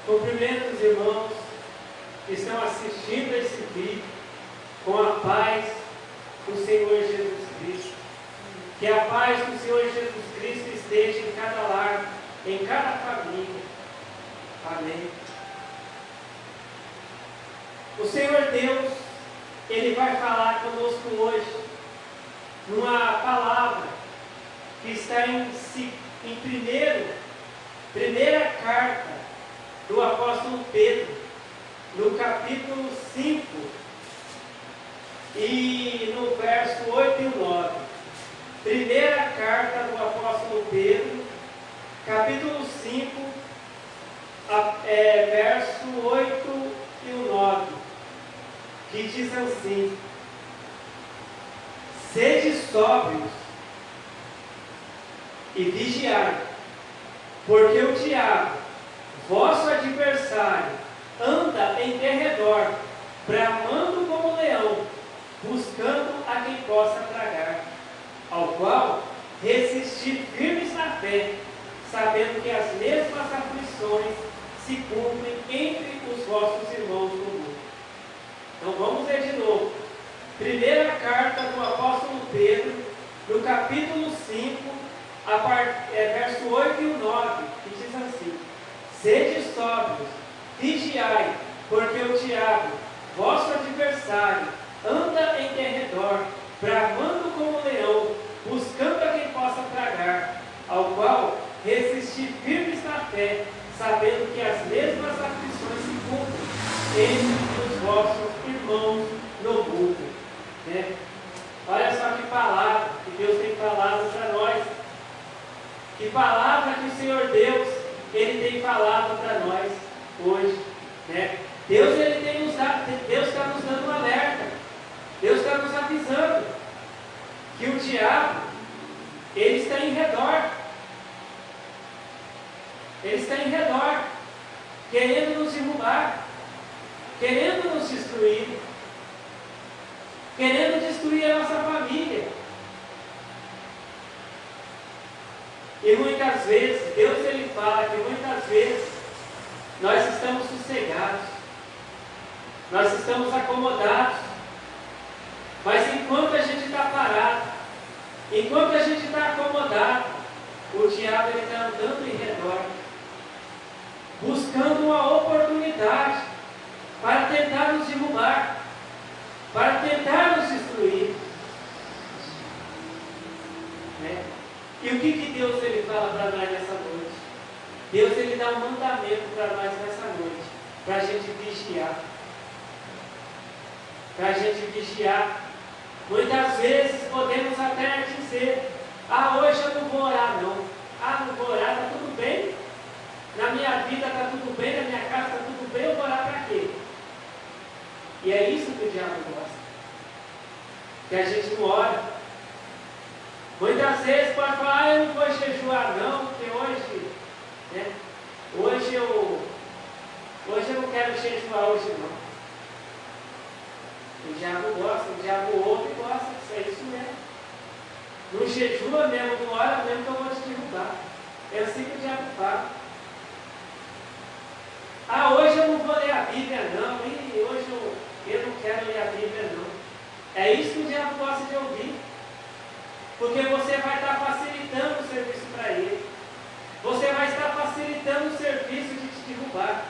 Cumprimento os irmãos que estão assistindo esse vídeo com a paz do Senhor Jesus Cristo. Que a paz do Senhor Jesus Cristo esteja em cada lar, em cada família. Amém. O Senhor Deus, Ele vai falar conosco hoje numa palavra que está em primeira carta do apóstolo Pedro, no capítulo 5, e no verso 8 e 9. Primeira carta do apóstolo Pedro, capítulo 5, verso 8 e 9, que diz assim: sede sóbrios e vigiai, porque o diabo, vosso adversário, anda em derredor, bramando como leão, buscando a quem possa tragar, ao qual resistir firmes na fé, sabendo que as mesmas aflições se cumprem entre os vossos irmãos no mundo. Então vamos ler de novo. Primeira carta do apóstolo Pedro, no capítulo 5, verso 8 e 9, que diz assim: sede sóbrios, vigiai, porque o diabo, vosso adversário, anda em derredor, bramando como leão, buscando a quem possa tragar, ao qual resistir firmes na fé, sabendo que as mesmas aflições se cumprem entre os vossos irmãos no mundo. Né? Olha só que palavra que Deus tem falado para nós. Que palavra que o Senhor Deus, Ele tem falado para nós hoje. Né? Deus está nos dando um alerta. Deus está nos avisando que o diabo, ele está em redor. Ele está em redor, querendo nos derrubar, querendo nos destruir, querendo destruir a nossa família. E muitas vezes, Deus ele fala que muitas vezes nós estamos sossegados, nós estamos acomodados, mas enquanto a gente está parado, enquanto a gente está acomodado, o diabo ele está andando em redor, buscando uma oportunidade para tentar nos derrubar, para tentar nos destruir. Né? E o que Deus ele fala para nós nessa noite? Deus ele dá um mandamento para nós nessa noite, para a gente vigiar. Para a gente vigiar. Muitas vezes podemos até dizer: hoje eu não vou orar não. Não vou orar, está tudo bem. Na minha vida está tudo bem, na minha casa está tudo bem, eu vou orar para quê? E é isso que o diabo gosta. Que a gente não ora. Muitas vezes pode falar: eu não vou jejuar não, porque hoje, né, hoje eu não quero jejuar hoje não. O diabo gosta, o diabo ouve e gosta, é isso mesmo. Não jejua mesmo, não ora mesmo que eu vou te derrubar. É assim que o diabo fala. Hoje eu não vou ler a Bíblia não, e hoje eu não quero ler a Bíblia não. É isso que o diabo gosta de ouvir. Porque você vai estar facilitando o serviço para ele. Você vai estar facilitando o serviço de te derrubar,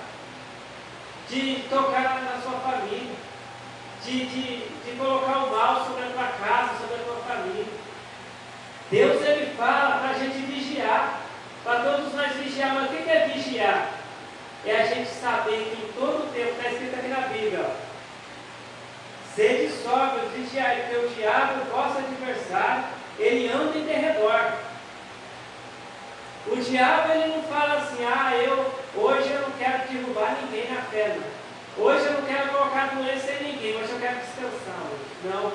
de tocar na sua família, de colocar o mal sobre a tua casa, sobre a tua família. Deus ele fala para a gente vigiar, para todos nós vigiar. Mas o que é vigiar? É a gente saber que em todo o tempo, está escrito aqui na Bíblia, sede sóbrios, vigiai, porque o diabo, vosso adversário, ele anda em derredor. O diabo ele não fala assim: hoje eu não quero derrubar ninguém na fé, não. Hoje eu não quero colocar doença em ninguém, hoje eu quero descansar hoje. Não.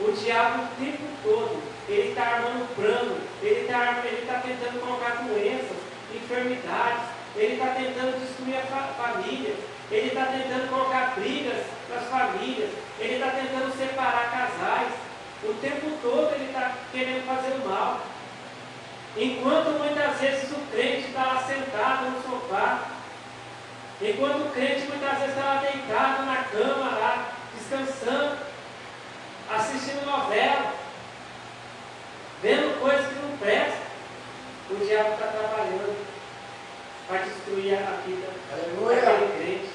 O diabo o tempo todo, ele está armando plano, ele está tentando colocar doenças, enfermidades, ele está tentando destruir a família, ele está tentando colocar brigas nas famílias, ele está tentando separar casais. O tempo todo ele está querendo fazer o mal. Enquanto muitas vezes o crente está lá sentado no sofá, Enquanto o crente muitas vezes está lá deitado na cama, lá, descansando, assistindo novela, vendo coisas que não prestam, o diabo está trabalhando para destruir a vida daquele crente.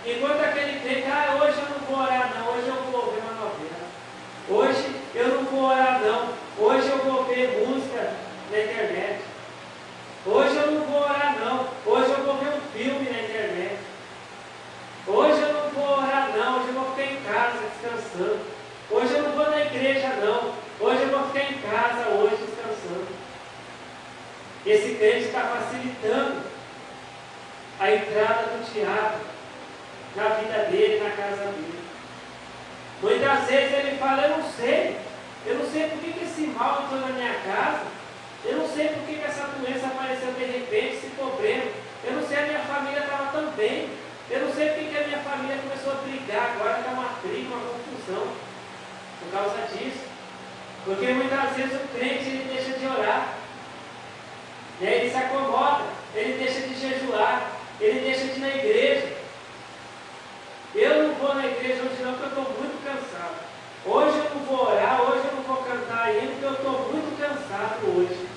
Enquanto aquele crente, hoje eu não vou orar não, hoje eu vou ver uma novela, hoje eu não vou orar não, hoje eu vou ver música na internet, hoje eu não vou orar não, hoje eu vou ver um filme na internet, hoje eu não vou orar não, hoje eu vou ficar em casa descansando, hoje eu não vou na igreja não, hoje eu vou ficar em casa hoje descansando. Esse crente está facilitando a entrada do diabo na vida dele, na casa dele. Muitas vezes ele fala, eu não sei por que esse mal entrou na minha casa, eu não sei por que essa doença apareceu de repente, esse problema, eu não sei, a minha família estava tão bem, eu não sei por que a minha família começou a brigar, agora está uma briga, uma confusão, por causa disso. Porque muitas vezes o crente ele deixa de orar, né? Ele se acomoda, ele deixa de jejuar, ele deixa de ir na igreja. Eu não vou na igreja hoje não, porque eu estou muito cansado. Hoje eu não vou orar, hoje eu não vou cantar ainda, porque eu estou muito cansado hoje.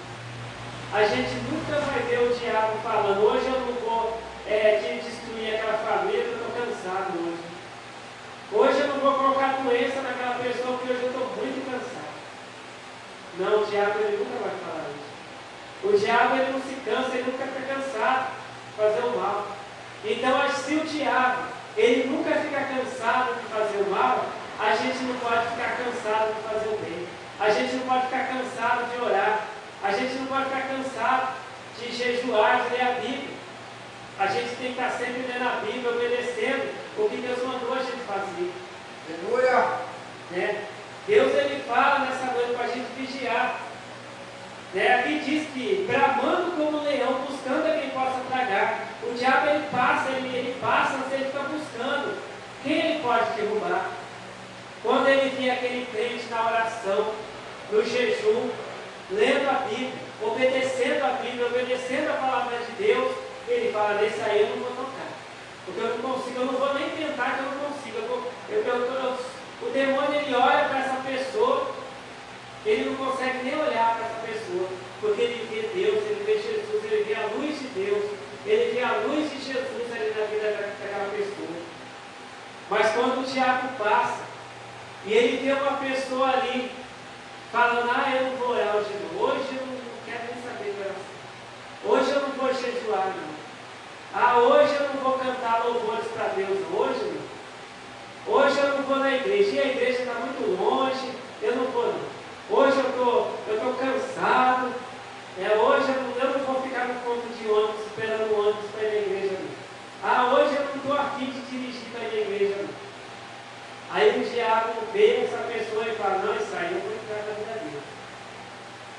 A gente nunca vai ver o diabo falando, hoje eu não vou destruir aquela família, porque eu estou cansado hoje. Hoje eu não vou colocar doença naquela pessoa, porque hoje eu estou muito cansado. Não, o diabo ele nunca vai falar isso. O diabo ele não se cansa, ele nunca fica cansado de fazer o mal. Então, se o diabo ele nunca fica cansado de fazer o mal, a gente não pode ficar cansado de fazer o bem. A gente não pode ficar cansado de orar. A gente não pode ficar cansado de jejuar, de ler a Bíblia. A gente tem que estar sempre lendo a Bíblia, obedecendo o que Deus mandou a gente fazer. Aleluia! Né? Deus ele fala nessa noite para a gente vigiar. Né? Aqui diz que, bramando como leão, buscando a quem possa tragar. O diabo ele passa, mas ele fica buscando quem ele pode derrubar. Quando ele vê aquele crente na oração, no jejum, lendo a Bíblia, obedecendo a Bíblia, obedecendo a palavra de Deus, ele fala, nesse aí eu não vou tocar. Porque eu não consigo, eu não vou nem tentar que eu não consigo. O demônio ele olha para essa pessoa, ele não consegue nem olhar para essa pessoa, porque ele vê Deus, ele vê Jesus, ele vê a luz de Deus, ele vê a luz de Jesus ali na vida daquela pessoa. Mas quando o diabo passa, e ele vê uma pessoa ali, falando, eu não vou orar hoje não, hoje eu não quero nem saber de oração, hoje eu não vou jejuar não, hoje eu não vou cantar louvores para Deus, hoje eu não vou na igreja, e a igreja está muito longe, eu não vou não. Hoje eu estou cansado, hoje eu não vou ficar no ponto de ônibus, esperando o ônibus para ir na igreja não. Hoje eu não estou a fim de dirigir para ir na igreja não. Aí o diabo vê essa pessoa e fala, não, isso aí eu vou entrar na vida dele.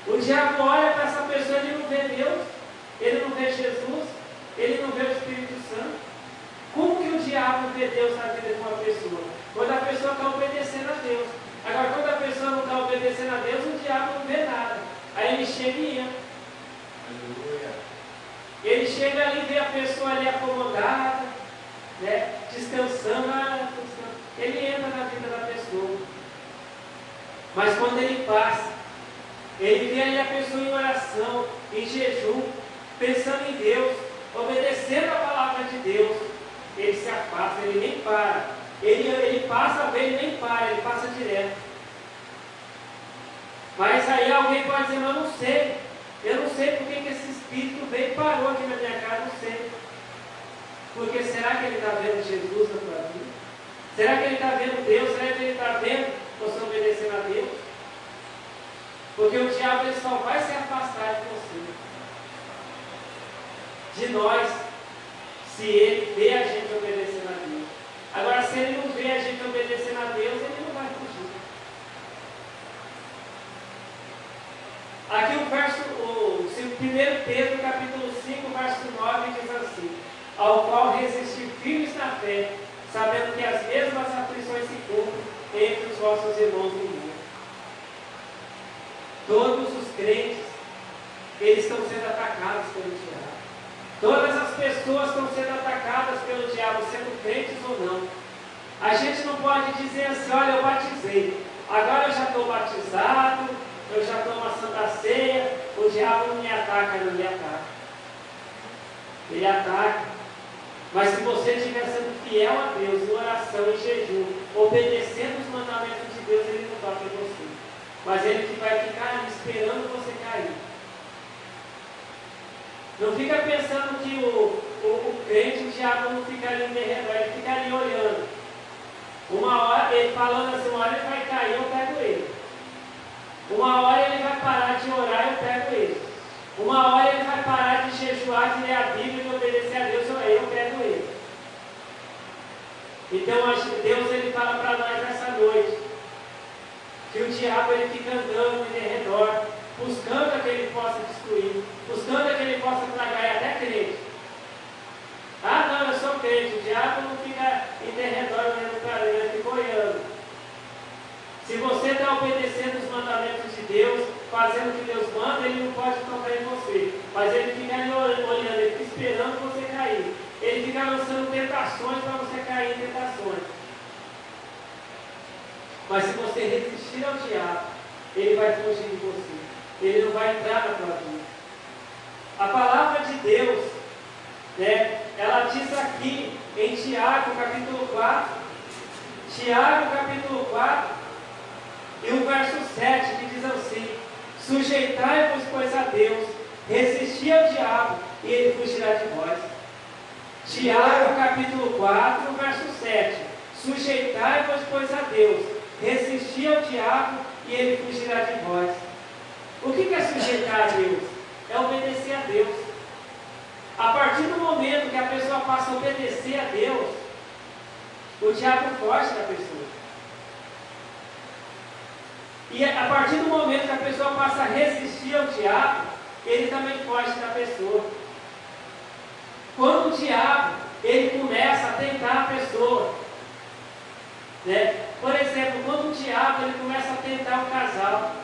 O diabo olha para essa pessoa, ele não vê Deus, ele não vê Jesus, ele não vê o Espírito Santo. Como que o diabo vê Deus na vida de uma pessoa? Quando a pessoa está obedecendo a Deus. Agora, quando a pessoa não está obedecendo a Deus, o diabo não vê nada. Aí ele chega e entra. Aleluia! Ele chega ali e vê a pessoa ali acomodada, né, descansando, ele entra na vida da pessoa. Mas quando ele passa, ele vê ali a pessoa em oração, em jejum, pensando em Deus, obedecendo a palavra de Deus, ele se afasta, ele nem para. Ele passa a ver, ele nem para, ele passa direto. Mas aí alguém pode dizer, eu não sei porque que esse espírito veio e parou aqui na minha casa, não sei. Porque será que ele está vendo Jesus na tua vida? Será que ele está vendo Deus? Será que ele está vendo você obedecendo a Deus? Porque o diabo ele só vai se afastar de você, de nós, se ele vê a gente obedecendo a Deus. Agora, se ele não vê a gente obedecendo a Deus, ele não vai fugir. Aqui o verso, 1 Pedro capítulo 5, verso 9 diz assim, ao qual resistir firmes na fé, sabendo que as mesmas aflições se cumprem entre os vossos irmãos no mundo. Todos os crentes, eles estão sendo atacados pelo diabo. Todas as pessoas estão sendo atacadas pelo diabo, sendo crentes ou não. A gente não pode dizer assim, olha, eu batizei, agora eu já estou batizado, eu já estou na Santa Ceia, o diabo não me ataca, não me ataca. Ele ataca. Mas se você estiver sendo fiel a Deus, em oração, em jejum, obedecendo os mandamentos de Deus, ele não toca em você. Mas ele que vai ficar ali esperando você cair. Não fica pensando que o crente, o diabo não fica ali em derredor, ele fica ali olhando. Uma hora, ele falando assim, uma hora ele vai cair, eu pego ele. Uma hora ele vai parar de orar, eu pego ele. Uma hora ele vai parar de jejuar, de ler a Bíblia, de obedecer a Deus, eu pego ele. Então Deus ele fala para nós nessa noite que o diabo ele fica andando em derredor, buscando a que ele possa destruir, buscando a que ele possa tragar, e até crente. Ah não, eu sou crente, o diabo não fica em derredor olhando para ele, ele fica olhando. Se você está obedecendo os mandamentos de Deus, fazendo o que Deus manda, ele não pode tocar em você. Mas ele fica ali olhando, ele fica esperando você cair. Ele fica lançando tentações para você cair em tentações. Mas se você resistir ao diabo, ele vai fugir de você. Ele não vai entrar na tua vida. A palavra de Deus, né, ela diz aqui em Tiago, capítulo 4. Tiago, capítulo 4. E o verso 7 que diz assim: sujeitai-vos, pois, a Deus, resisti ao diabo, e ele fugirá de vós. Tiago, capítulo 4, verso 7. Sujeitai-vos, pois, a Deus, resisti ao diabo, e ele fugirá de vós. O que é sujeitar a Deus? É obedecer a Deus. A partir do momento que a pessoa passa a obedecer a Deus, o diabo foge da pessoa. E a partir do momento que a pessoa passa a resistir ao diabo, ele também foge da pessoa. Quando o diabo, ele começa a tentar a pessoa, né? Por exemplo, quando o diabo, ele começa a tentar um casal,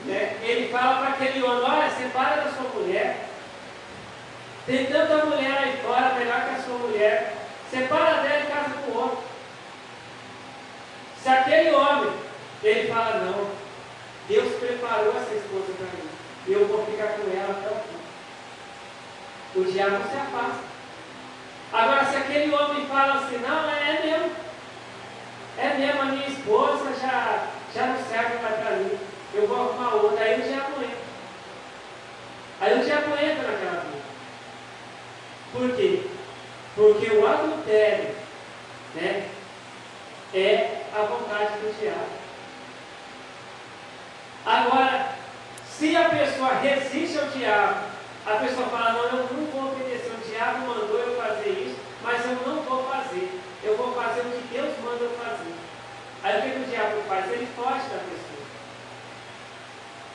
né? Ele fala para aquele homem, olha, separa da sua mulher, tem tanta mulher aí fora, melhor que a sua mulher, separa dela e casa com o outro. Se aquele homem, ele fala, não, Deus preparou essa esposa para mim, eu vou ficar com ela até o fim. O diabo se afasta. Agora, se aquele homem fala assim, não, é mesmo, a minha esposa já não serve mais para mim, eu vou arrumar outra, aí o diabo entra. Aí o diabo entra naquela vida. Por quê? Porque o adultério, né, é a vontade do diabo. Agora, se a pessoa resiste ao diabo, a pessoa fala, não, eu não vou obedecer, o diabo mandou eu fazer isso, mas eu não vou fazer, eu vou fazer o que Deus manda eu fazer. Aí o que o diabo faz? Ele foge da pessoa.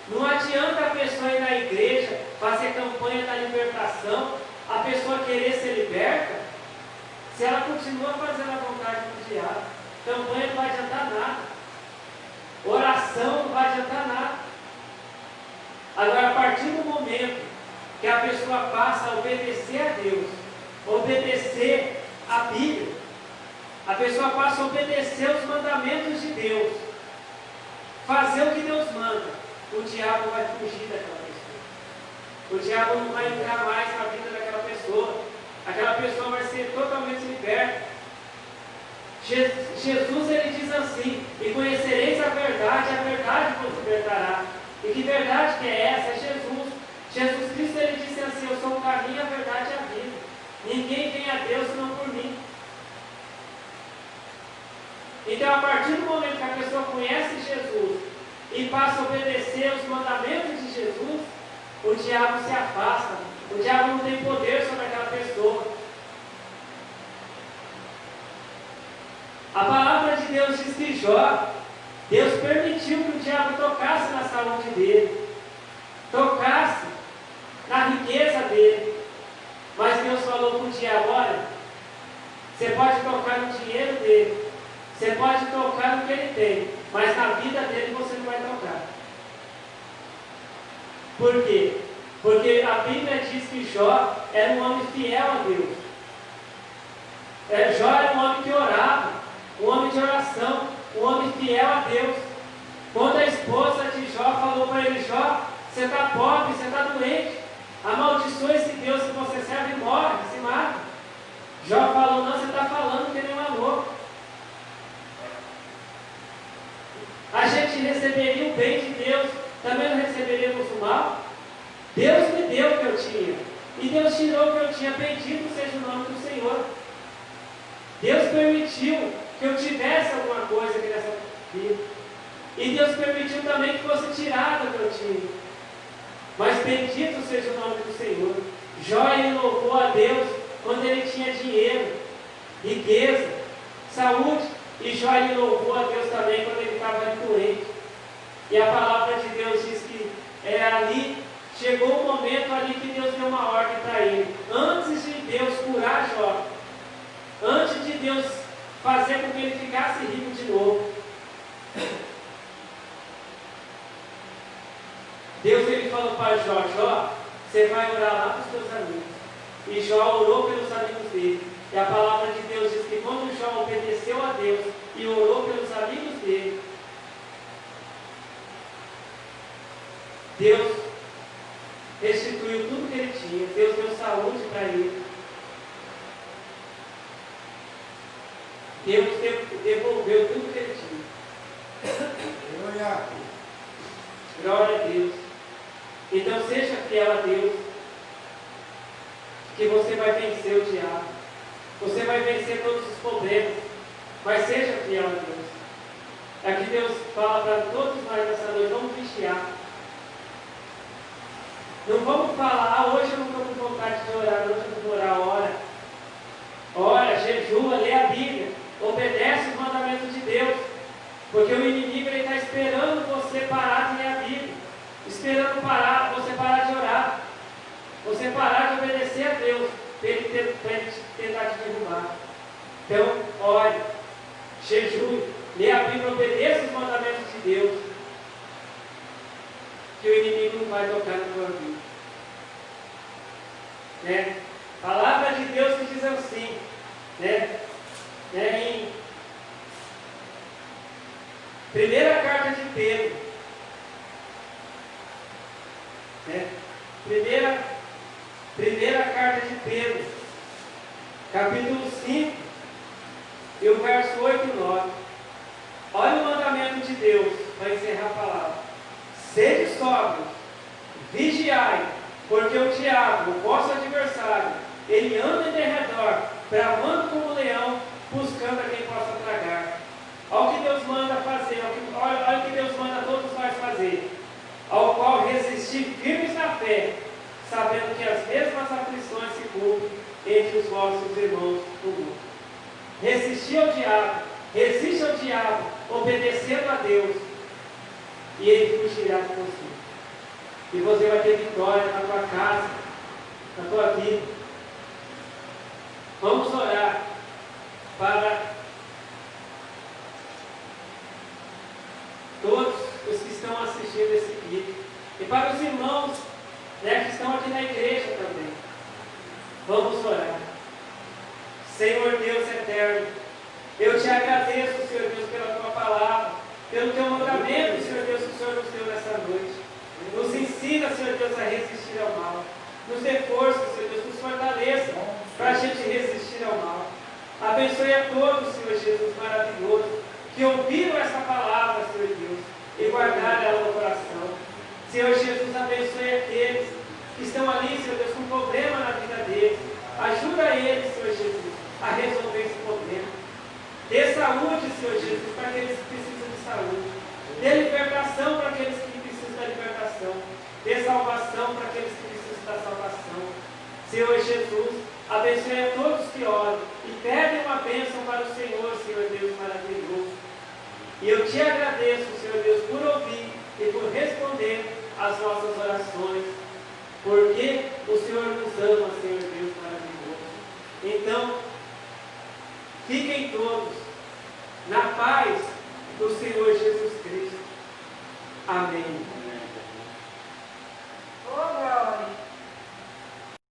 Não adianta a pessoa ir na igreja, fazer campanha da libertação, a pessoa querer ser liberta, se ela continua fazendo a vontade do diabo. Campanha não vai adiantar nada. Oração não vai adiantar nada. Agora, a partir do momento que a pessoa passa a obedecer a Deus, obedecer a Bíblia, a pessoa passa a obedecer os mandamentos de Deus, fazer o que Deus manda, o diabo vai fugir daquela pessoa. O diabo não vai entrar mais na vida daquela pessoa. Aquela pessoa vai ser totalmente liberta. Jesus ele diz assim: e conhecereis a verdade vos libertará. E que verdade que é essa? É Jesus. Jesus Cristo ele disse assim: eu sou o caminho, a verdade e a vida. Ninguém vem a Deus senão por mim. Então, a partir do momento que a pessoa conhece Jesus e passa a obedecer os mandamentos de Jesus, o diabo se afasta. O diabo não tem poder sobre aquela pessoa. A palavra de Deus diz que Deus permitiu que o diabo tocasse na saúde dele, tocasse na riqueza dele. Mas Deus falou para o diabo: olha, você pode tocar no dinheiro dele, você pode tocar no que ele tem, mas na vida dele você não vai tocar. Por quê? Porque a Bíblia diz que Jó era um homem fiel a Deus. Jó era um homem que orava, um homem de oração, um homem fiel a Deus. Quando a esposa de Jó falou para ele: Jó, você está pobre, você está doente, amaldiçoa esse Deus que você serve e morre, se mata. Jó falou: não, você está falando que nem um amor. A gente receberia o bem de Deus, também não receberíamos o mal? Deus me deu o que eu tinha, e Deus tirou o que eu tinha. Bendito seja o nome do Senhor. Deus permitiu que eu tivesse alguma coisa aqui nessa vida, e Deus permitiu também que fosse tirado o que eu tinha. Mas bendito seja o nome do Senhor. Jó, ele louvou a Deus quando ele tinha dinheiro, riqueza, saúde. E Jó, ele louvou a Deus também quando ele estava doente. E a palavra de Deus diz que ali chegou um momento ali que Deus deu uma ordem para ele. Antes de Deus curar Jó, antes de Deus fazer com que ele ficasse rico de novo, Deus, ele falou para Jó: Jó, você vai orar lá para os teus amigos. E Jó orou pelos amigos dele. E a palavra de Deus diz que quando Jó obedeceu a Deus e orou pelos amigos dele, Deus restituiu tudo que ele tinha. Deus deu saúde para ele. Deus devolveu tudo que ele tinha. Glória a Deus. Então seja fiel a Deus, que você vai vencer o diabo. Você vai vencer todos os problemas. Mas seja fiel a Deus. Aqui Deus fala para todos nós nessa noite: vamos vigiar. Não vamos falar: hoje eu não estou com vontade de orar, hoje eu não vou orar. Ora, jejua, lê a Bíblia, obedece os mandamentos de Deus. Porque o inimigo está esperando você parar de ler a Bíblia, esperando você parar de orar, você parar de obedecer a Deus, para ele tentar te derrubar. Então, ore, jejue, lê a Bíblia, obedeça os mandamentos de Deus, que o inimigo não vai tocar na tua vida. Né? Palavra de Deus que diz assim, em primeira carta de Pedro, primeira carta de Pedro, capítulo 5, e o verso 8 e 9. Olha o mandamento de Deus, para encerrar a palavra: sede sóbrios, vigiai, porque o diabo, o vosso adversário, ele anda em derredor, bramando como um leão, buscando a quem possa tragar. Olha o que Deus manda fazer, olha o que Deus manda todos nós fazer: ao qual resistir firmes na fé, sabendo que as mesmas aflições se cumprem entre os vossos irmãos do mundo. Resistir ao diabo, resiste ao diabo, obedecendo a Deus, e ele fugirá de você. E você vai ter vitória na tua casa, na tua vida. Vamos orar para todos os que estão assistindo esse vídeo e para os irmãos, que estão aqui na igreja também. Vamos orar. Senhor Deus eterno, eu te agradeço, Senhor Deus, pela tua palavra, pelo teu mandamento, Senhor Deus, que o Senhor nos deu nessa noite. Nos ensina, Senhor Deus, a resistir ao mal. Nos dê força, Senhor Deus, nos fortaleça para a gente resistir ao mal. Abençoe a todos, Senhor Jesus maravilhoso, que ouviram essa palavra, Senhor Deus, e guardaram ela no coração. Senhor Jesus, abençoe aqueles que estão ali, Senhor Deus, com problema na vida deles. Ajuda eles, Senhor Jesus, a resolver esse problema. Dê saúde, Senhor Jesus, para aqueles que precisam de saúde. Dê libertação para aqueles que precisam da libertação. Dê salvação para aqueles que precisam da salvação. Senhor Jesus, abençoe a todos que oram e pedem uma bênção para o Senhor, Senhor Deus maravilhoso. E eu te agradeço, Senhor Deus, por ouvir e por responder às nossas orações, porque o Senhor nos ama, Senhor Deus maravilhoso. Então, fiquem todos na paz do Senhor Jesus Cristo. Amém.